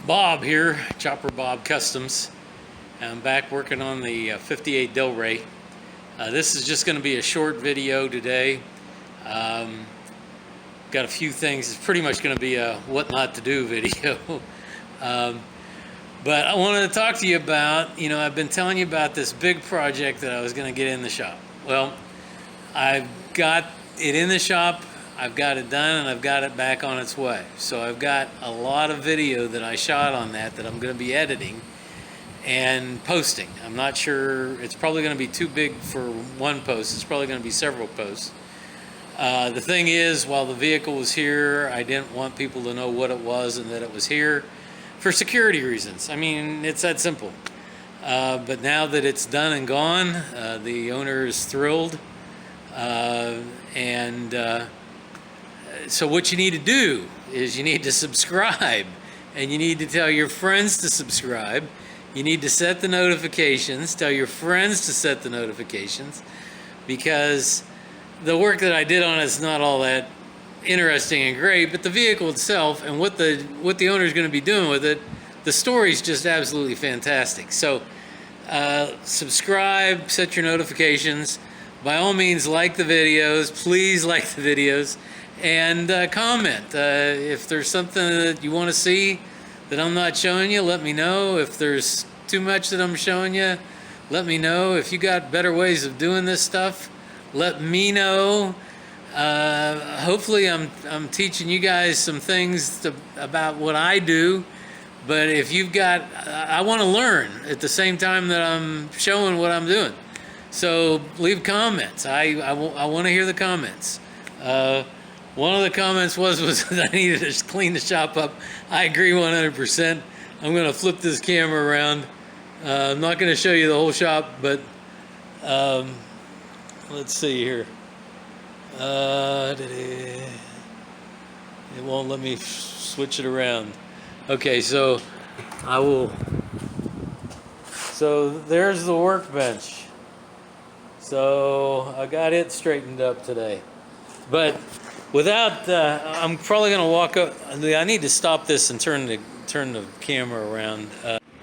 Bob here, Chopper Bob Customs. I'm back working on the 58 DelRay. This is just going to be a short video today. Got a few things. It's pretty much going to be a what not to do video. But I wanted to talk to you about, I've been telling you about this big project that I was going to get in the shop. Well, I've got it in the shop. I've got it done and I've got it back on its way. So I've got a lot of video that I shot on that I'm going to be editing and posting. I'm not sure, it's probably going to be too big for one post. It's probably going to be several posts. The thing is, while the vehicle was here, I didn't want people to know what it was and that it was here for security reasons. I mean, it's that simple. But now that it's done and gone, the owner is thrilled. So what you need to do is you need to subscribe, and you need to tell your friends to subscribe. You need to set the notifications, tell your friends to set the notifications, because the work that I did on it is not all that interesting and great, but the vehicle itself and what the owner is going to be doing with it, the story is just absolutely fantastic. So subscribe, set your notifications. By all means, like the videos. Please like the videos. And comment. If there's something that you want to see that I'm not showing you, let me know. If there's too much that I'm showing you, let me know. If you got better ways of doing this stuff, let me know. Hopefully I'm teaching you guys some things about what I do. But if you've got, I want to learn at the same time that I'm showing what I'm doing. So leave comments. I want to hear the comments. One of the comments was that I needed to clean the shop up. I agree 100%. I'm going to flip this camera around. I'm not going to show you the whole shop, but let's see here. It won't let me switch it around. Okay, so I will. So there's the workbench. So I got it straightened up today. But without, I'm probably going to walk up. I need to stop this and turn the camera around.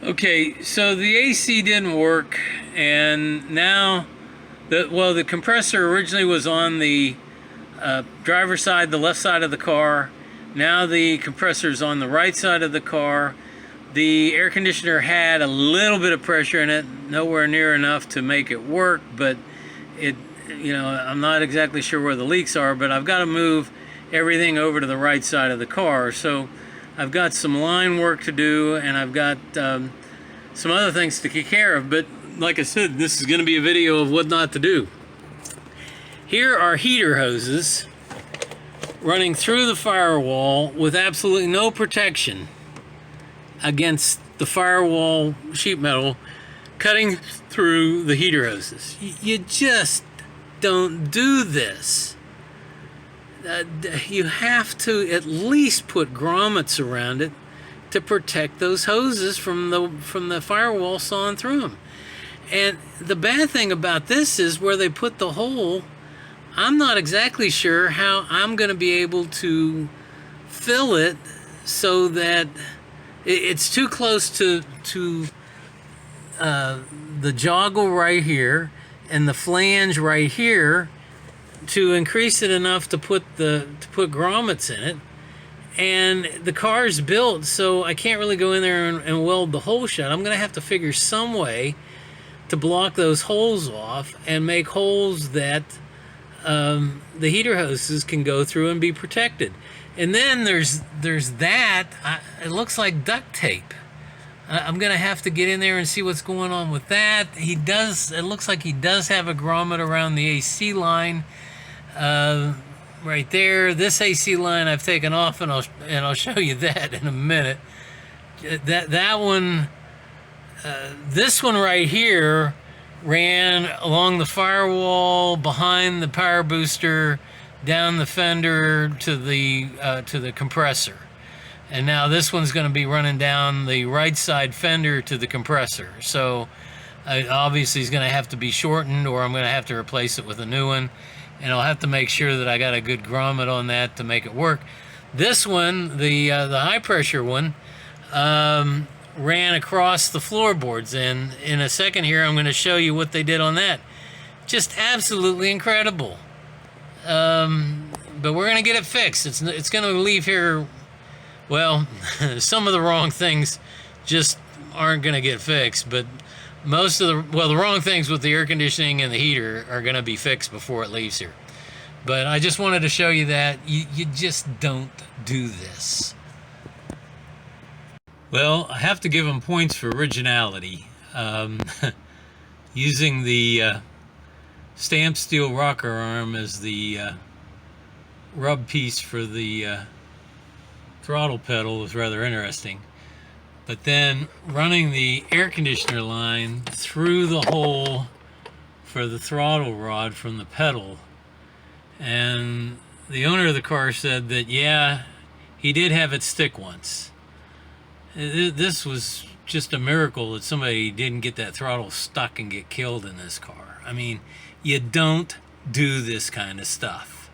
Okay, so the AC didn't work, and now, the compressor originally was on the driver's side, the left side of the car. Now the compressor's on the right side of the car. The air conditioner had a little bit of pressure in it, nowhere near enough to make it work, but I'm not exactly sure where the leaks are, but I've got to move everything over to the right side of the car. So I've got some line work to do, and I've got some other things to take care of. But like I said, this is going to be a video of what not to do. Here are heater hoses running through the firewall with absolutely no protection against the firewall sheet metal cutting through the heater hoses. You just don't do this. You have to at least put grommets around it to protect those hoses from the firewall sawing through them. And the bad thing about this is where they put the hole, I'm not exactly sure how I'm going to be able to fill it so that it's too close to the joggle right here and the flange right here to increase it enough to put grommets in it. And the car's built, so I can't really go in there and weld the hole shut. I'm going to have to figure some way to block those holes off and make holes that the heater hoses can go through and be protected. And then there's that. It looks like duct tape. I'm going to have to get in there and see what's going on with that. It looks like he does have a grommet around the AC line right there. This AC line I've taken off, and I'll show you that in a minute. That one, this one right here ran along the firewall, behind the power booster, down the fender to the compressor. And now this one's going to be running down the right side fender to the compressor. So obviously it's going to have to be shortened, or I'm going to have to replace it with a new one. And I'll have to make sure that I got a good grommet on that to make it work. This one, the high pressure one, ran across the floorboards. And in a second here, I'm going to show you what they did on that. Just absolutely incredible. But we're going to get it fixed. It's going to leave here, well, some of the wrong things just aren't going to get fixed, but most of the wrong things with the air conditioning and the heater are going to be fixed before it leaves here. But I just wanted to show you that you just don't do this. Well, I have to give them points for originality. Using the stamped steel rocker arm as the rub piece for the throttle pedal was rather interesting. But then running the air conditioner line through the hole for the throttle rod from the pedal. And the owner of the car said that, yeah, he did have it stick once. This was just a miracle that somebody didn't get that throttle stuck and get killed in this car. I mean, you don't do this kind of stuff.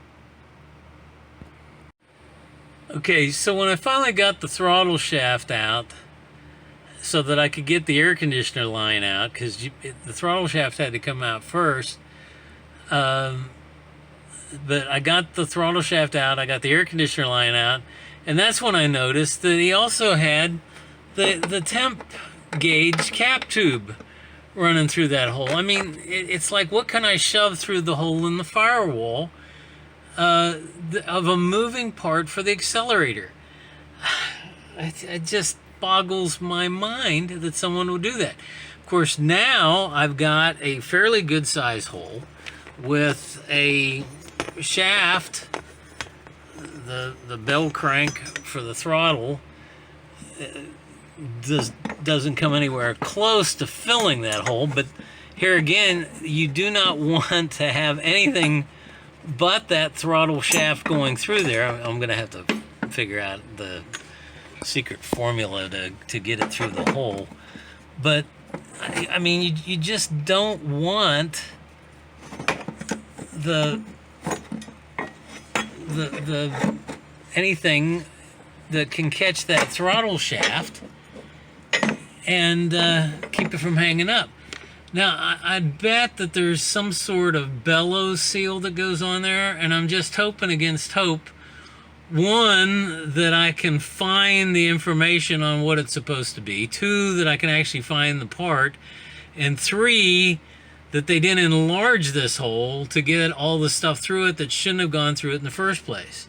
Okay, so when I finally got the throttle shaft out so that I could get the air conditioner line out, because the throttle shaft had to come out first, but I got the throttle shaft out, I got the air conditioner line out, and that's when I noticed that he also had the temp gauge cap tube running through that hole. I mean, it's like, what can I shove through the hole in the firewall of a moving part for the accelerator? It just boggles my mind that someone would do that. Of course, now I've got a fairly good size hole with a shaft, the bell crank for the throttle doesn't come anywhere close to filling that hole. But here again, you do not want to have anything but that throttle shaft going through there. I'm going to have to figure out the secret formula to get it through the hole. But I mean, you just don't want the anything that can catch that throttle shaft and keep it from hanging up. Now, I bet that there's some sort of bellows seal that goes on there, and I'm just hoping against hope, one, that I can find the information on what it's supposed to be, two, that I can actually find the part, and three, that they didn't enlarge this hole to get all the stuff through it that shouldn't have gone through it in the first place.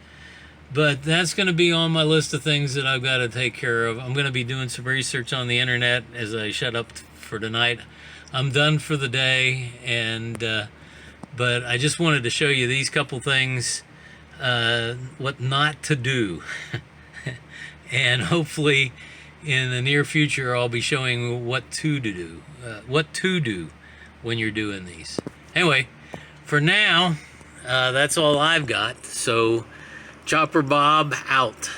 But that's going to be on my list of things that I've got to take care of. I'm going to be doing some research on the internet as I shut up for tonight. I'm done for the day, and but I just wanted to show you these couple things, what not to do. And hopefully in the near future I'll be showing what to do when you're doing these. Anyway, for now, that's all I've got. So Chopper Bob out.